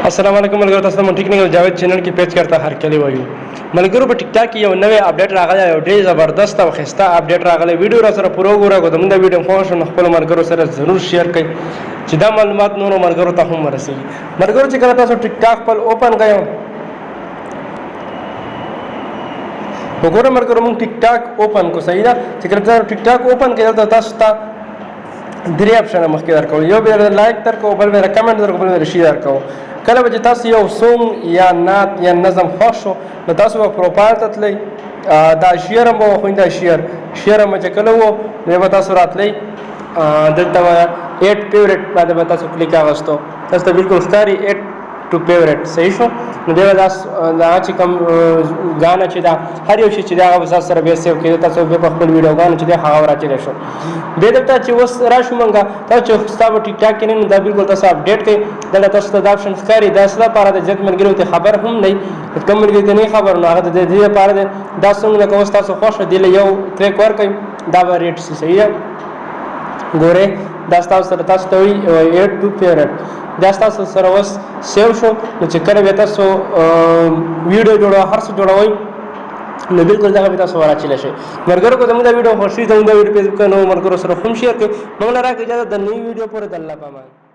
अस्सलाम वालेकुम मलगरो तاسو ته ټیکنیکل جاوید چینل کې پیچ کرتا هر کلی وایو ملګرو په ټیک ټاک کې یو نوې اپډیټ راغلی یو ډېر زبردست او ښایسته اپډیټ راغلی ویډیو را سره پوره وګوره که زموږ د ویډیو خوښ شو نو خپلو ملګرو سره ضرور شیر کړئ چې دا معلومات نورو ملګرو ته هم ورسېږي ملګرو چې کله تاسو ټیک ټاک خپل اوپن کړئ وګوره ملګرو موږ ټیک ټاک اوپن کو صحیح ده چې کله تاسو ټیک ټاک اوپن کړئ دلته تاسو ته درې اپشن مخکې درکوم یو به لایک درکوم بل به کمنټ درکوم بل به شیر درکوم کله به تاسو یو سونګ یا نعت یا نظم خوښ شو نو تاسو به پروفایل ته تلئ دا شیر هم به وښوئ دا شیر هم چې کله و بیا به تاسو راتلئ دلته به ایډ فیورټ باندې به تاسو کلیک اغوستو تاسو ته بالکل ښکاري ایډ ټو فیورټ صحیح شو نو دی به دا چې کوم ګانا چې دا هر یو شی چې دی هغه به تاسو سره بیا سیو کېږي تاسو بیا په خپل ویډیوګانو چې دی هغه راچلی شو بیا دلته چې اوس راشو مونږ تاسو چې ستا په ټیک ټاک کې نه نو دا بالکل تاسو اپډیټ کړئ دلته تاسو ته دا اپشن ښکاري دا څه لپاره دی ځکه ملګرو ته خبر هم نه کوم ملګري ته نه خبر نو هغه د دې لپاره دی دا څنګه لکه اوس تاسو خوښ دی یو ټریک ورکړئ دا به ریټ شي صحیح ده ګورئ دا تاسو سره تاسو ته وایي ایډ ټو فیورټ دا تاسو سره اوس سیو شو نو چې کله بیا تاسو ویډیو جوړوئ هر څه جوړوئ نو بالکل دغه به تاسو راچلی شئ ملګرو که زموږ دا ویډیو خوښ شي زموږ دا ویډیو فیسبوک نو ملګرو سره هم شیر کړئ موږ له راکړئ اجازه د نوي ویډیو پورې د الله په امان